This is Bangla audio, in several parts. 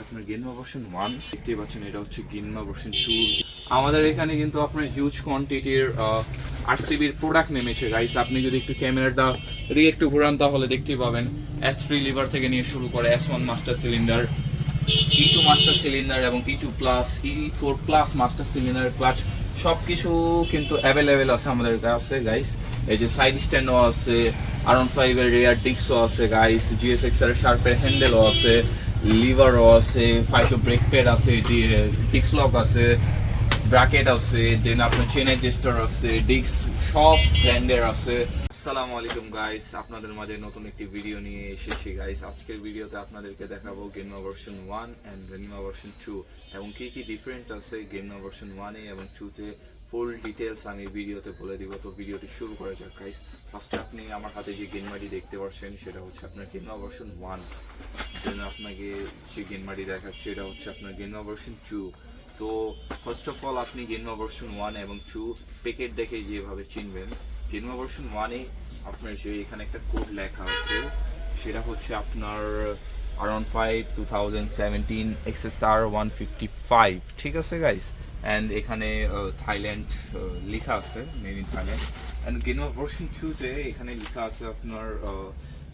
আপনার গেনমা ভার্সন 1 দেখতে পাচ্ছেন, এটা হচ্ছে গেনমা ভার্সন 2। আমাদের এখানে কিন্তু আপনার হিউজ কোয়ান্টিটির আরসিবির প্রোডাক্ট নেমেছে গাইস। আপনি যদি একটু ক্যামেরাটা একটু ঘুরান তাহলে দেখতে পাবেন S3 লিভার থেকে নিয়ে শুরু করে S1 master cylinder, E2 master cylinder এবং E2 plus, E4 plus master cylinder clutch সবকিছু কিন্তু অ্যাভেলেবেল আছে আমাদের কাছে গাইস। এই যে সাইড স্ট্যান্ডও আছে, R15 এর রেয়ার ডিস্কও আছে গাইস, GSX এর শার্পের হ্যান্ডেলও আছে, লিভারও আছে, ফাইটো ব্রেক প্যাড আছে, ডিস্ক লক আছে, ব্র্যাকেট আছে, দেন আপনার চেন অ্যাডজাস্টার আছে, ডিস্ক সব ব্র্যান্ডের আছে। আসসালামু আলাইকুম গাইস, আপনাদের মাঝে নতুন একটি ভিডিও নিয়ে এসেছি গাইস। আজকের ভিডিওতে আপনাদেরকে দেখাবো গেনমা ভার্সন 1 এন্ড গেনমা ভার্সন 2 এবং কি কি ডিফারেন্ট আছে গেনমা ভার্সন 1 এ এবং 2 তে ফুল ডিটেইলস আমি ভিডিওতে বলে দিব। তো ভিডিওটি শুরু করা যাক গাইস। ফার্স্টে আপনি আমার হাতে যে গেনমাটি দেখতে পাচ্ছেন সেটা হচ্ছে আপনার গেনমা ভার্সন 1। দেন আপনাকে যে গেনমাটি দেখাচ্ছে এটা হচ্ছে আপনার গেনমা ভার্সন 2। তো ফার্স্ট অফ অল আপনি গেনমা ভার্সন 1 এবং 2 প্যাকেট দেখে যেভাবে চিনবেন, গেনমা ভার্সন 1 এ আপনার যে এখানে একটা কোড লেখা আছে সেটা হচ্ছে আপনার R15 2017 XSR 155, ঠিক আছে গাইস। অ্যান্ড এখানে থাইল্যান্ড লেখা আছে, মেড ইন থাইল্যান্ড। অ্যান্ড গেনমা ভার্সন 2 তে এখানে লেখা আছে আপনার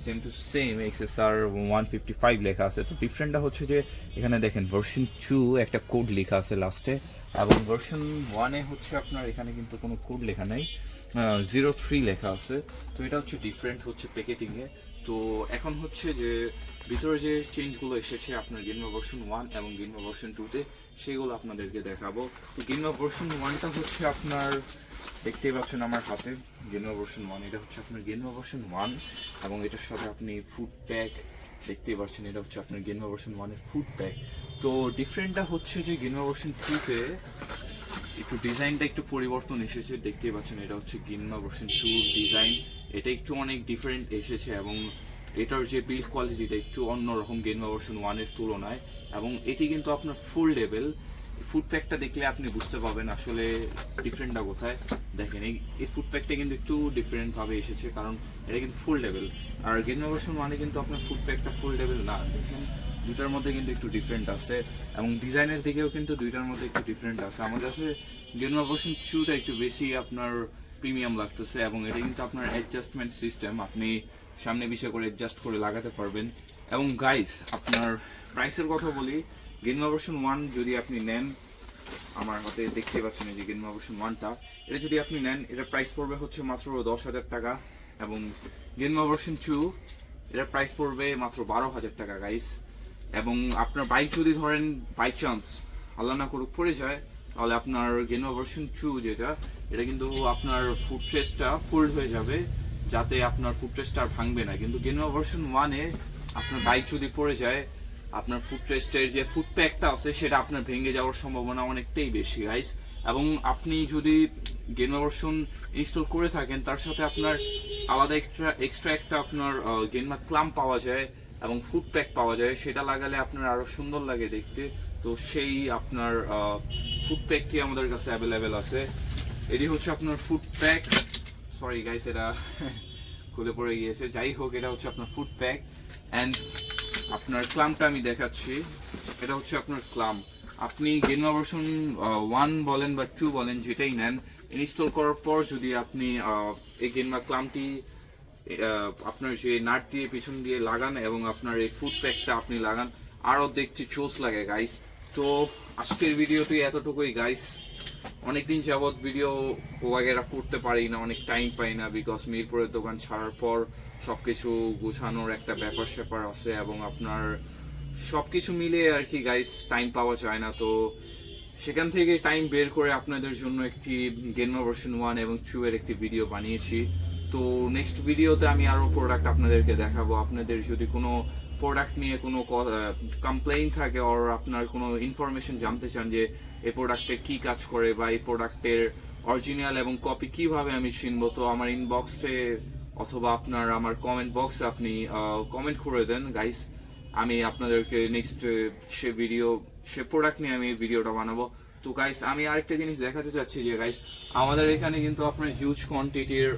সেম টু সেম XSR 155 লেখা আছে। তো ডিফারেন্টটা হচ্ছে যে এখানে দেখেন ভার্সন 2 একটা কোড লেখা আছে লাস্টে, এবং ভার্সন 1 এ হচ্ছে আপনার এখানে কিন্তু কোনো কোড লেখা নাই, 03 লেখা আছে। তো এটা হচ্ছে ডিফারেন্ট হচ্ছে প্যাকেটিংয়ে। তো এখন হচ্ছে যে ভিতরে যে চেঞ্জগুলো এসেছে আপনার গেনমা ভার্সন 1 এবং গেনমা ভার্সন 2 তে সেগুলো আপনাদেরকে দেখাবো। তো গেনমা ভার্সন 1টা হচ্ছে আপনার দেখতেই পাচ্ছেন আমার হাতে গেনমা ভার্সন 1, এটা হচ্ছে আপনার গেনমা ভার্সন 1 এবং এটার সাথে আপনি ফুড প্যাক দেখতেই পাচ্ছেন, এটা হচ্ছে আপনার গেনমা ভার্সন 1 এর ফুড প্যাক। তো ডিফারেন্টটা হচ্ছে যে গেনমা ভার্সন 2 তে একটু ডিজাইনটা একটু পরিবর্তন এসেছে, দেখতেই পাচ্ছেন এটা হচ্ছে গেনমা ভার্সন 2 ডিজাইন। এটা একটু অনেক ডিফারেন্ট এসেছে এবং এটার যে বিল্ড কোয়ালিটিটা একটু অন্যরকম গেনমা ভার্সন 1 এর তুলনায়। এবং এটি কিন্তু আপনার ফুল লেভেল, ফুড প্যাকটা দেখলে আপনি বুঝতে পারবেন আসলে ডিফারেন্টটা কোথায়। দেখেন এই ফুড প্যাকটা কিন্তু একটু ডিফারেন্ট ভাবে এসেছে, কারণ এটা কিন্তু ফুল লেভেল। আর গেনমা ভার্সন 1 এ কিন্তু আপনার ফুড প্যাকটা ফুল লেভেল না। দেখেন দুটার মধ্যে কিন্তু একটু ডিফারেন্ট আছে এবং ডিজাইনের দিকেও কিন্তু দুইটার মধ্যে একটু ডিফারেন্ট আছে। আমাদের কাছে গেনমা ভার্সন 2টা একটু বেশি আপনার প্রিমিয়াম লাগতেছে এবং এটা কিন্তু আপনার অ্যাডজাস্টমেন্ট সিস্টেম, আপনি সামনে পিছিয়ে করে অ্যাডজাস্ট করে লাগাতে পারবেন। এবং গাইস আপনার প্রাইসের কথা বলি, গেনমা ভার্সন 1 যদি আপনি নেন, আমার হাতে দেখতে পাচ্ছেন এই যে গেনমা ভার্সন 1টা, এটা যদি আপনি নেন এটা প্রাইস পড়বে হচ্ছে মাত্র 10,000 টাকা। এবং গেনমা ভার্সন 2 এটা প্রাইস পড়বে মাত্র 12,000 টাকা গাইস। এবং আপনার বাইক যদি ধরেন বাই চান্স আল্লাহ না করুক পড়ে যায়, তাহলে আপনার গেনমা ভার্সন 2 যেটা, এটা কিন্তু আপনার ফুট ট্রেসটা ফোল্ড হয়ে যাবে, যাতে আপনার ফুট ট্রেসটা আর ভাঙবে না। কিন্তু গেনমা ভার্সন 1 এ আপনার বাইক যদি পড়ে যায়, আপনার ফুট ট্রেসটের যে ফুট প্যাকটা আছে সেটা আপনার ভেঙে যাওয়ার সম্ভাবনা অনেকটাই বেশি গাইস। এবং আপনি যদি গেনমা ভার্সন ইনস্টল করে থাকেন, তার সাথে আপনার আলাদা এক্সট্রা একটা আপনার গেনমা ক্লাম্প পাওয়া যায় এবং ফুড প্যাক পাওয়া যায়, সেটা লাগালে আপনার আরো সুন্দর লাগে দেখতে। তো সেই আপনার ফুড প্যাকটি আমাদের কাছে অ্যাভেলেবেল আছে। এটি হচ্ছে আপনার ফুড প্যাক, সরি গাইস এটা খুলে পড়ে গিয়েছে, যাই হোক এটা হচ্ছে আপনার ফুড প্যাক। অ্যান্ড আপনার ক্লাম্পটা আমি দেখাচ্ছি, এটা হচ্ছে আপনার ক্লাম্প। আপনি গেনমা ভার্সন 1 বলেন বা 2 বলেন, যেটাই নেন, ইনস্টল করার পর যদি আপনি এই গেনমা ক্লাম্পটি আপনার যে নাট দিয়ে পিছন দিয়ে লাগান এবং আপনার এই ফুড প্যাকটা আপনি লাগান, আরও দেখতে চোস লাগে গাইস। তো আজকের ভিডিওতে এতটুকুই গাইস। অনেকদিন যাবৎ ভিডিও ওয়াগেরা করতে পারি না, অনেক টাইম পাই না, বিকজ মিরপুরের দোকান ছাড়ার পর সবকিছু গোছানোর একটা ব্যাপার স্যাপার আছে এবং আপনার সবকিছু মিলে আর কি গাইস টাইম পাওয়া যায় না। তো সেখান থেকে টাইম বের করে আপনাদের জন্য একটি গেনমা ভার্সন 1 এবং 2 এর একটি ভিডিও বানিয়েছি। তো নেক্সট ভিডিওতে আমি আরো প্রোডাক্ট আপনাদেরকে দেখাবো। আপনাদের যদি কোনো প্রোডাক্ট নিয়ে কোনো কমপ্লেইন থাকে আর আপনার কোনো ইনফরমেশন জানতে চান যে এই প্রোডাক্টে কি কাজ করে বা এই প্রোডাক্টের অরিজিনাল এবং কপি কিভাবে আমি চিনবো, তো আমার ইনবক্সে অথবা আপনার আমার কমেন্ট বক্সে আপনি কমেন্ট করে দেন গাইস। আমি আপনাদেরকে নেক্সট সে প্রোডাক্ট নিয়ে আমি ভিডিওটা বানাবো। তো গাইস আমি আরেকটা জিনিস দেখাতে চাচ্ছি যে গাইস আমাদের এখানে কিন্তু আপনার হিউজ কোয়ান্টিটির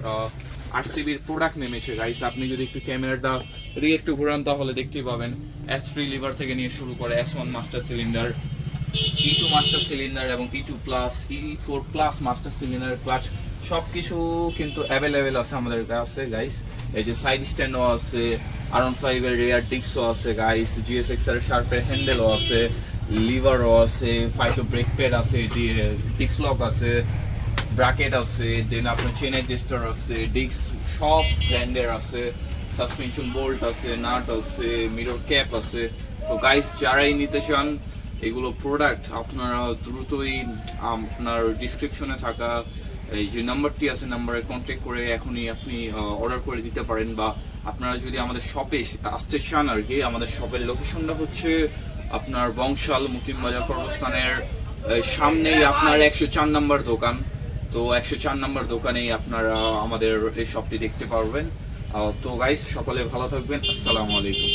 আরসিবির প্রোডাক্ট নেমেছে গাইস। আপনি যদি একটু ক্যামেরাটা একটু ঘুরান তাহলে দেখতেই পাবেন S3 লিভার থেকে নিয়ে শুরু করে S1 master cylinder, E2 master cylinder এবং E2 plus E4 plus master cylinder clutch সবকিছু কিন্তু অ্যাভেলেবেল আছে আমাদের কাছে গাইস। এই যে সাইড স্ট্যান্ডও আছে, R15 এর রেয়ার ডিস্কও আছে গাইস, GSX এর শার্পের হ্যান্ডেলও আছে, লিভারও আছে, ফাইটো ব্রেক প্যাড আছে, ডিস্ক লক আছে, ব্রাকেট আছে, দেন আপনার চেন অ্যাডজাস্টার আছে, ডিস্ক সব ব্র্যান্ডের আছে, সাসপেনশন বোল্ট আছে, নাট আছে, মিরর ক্যাপ আছে। তো গাইস যারাই নিতে চান এগুলো প্রোডাক্ট আপনারা দ্রুতই আপনার ডিসক্রিপশনে থাকা এই যে নাম্বারটি আছে নাম্বারে কন্ট্যাক্ট করে এখনই আপনি অর্ডার করে দিতে পারেন, বা আপনারা যদি আমাদের শপে আসতে চান আর কি। আমাদের শপের লোকেশনটা হচ্ছে আপনার বংশাল মুকিমবাজার কর্মস্থানের সামনেই আপনার 104 নম্বর দোকান। তো 104 নম্বর দোকানেই আপনারা আমাদের এই শপটি দেখতে পারবেন। তো গাইস সকলে ভালো থাকবেন, আসসালামু আলাইকুম।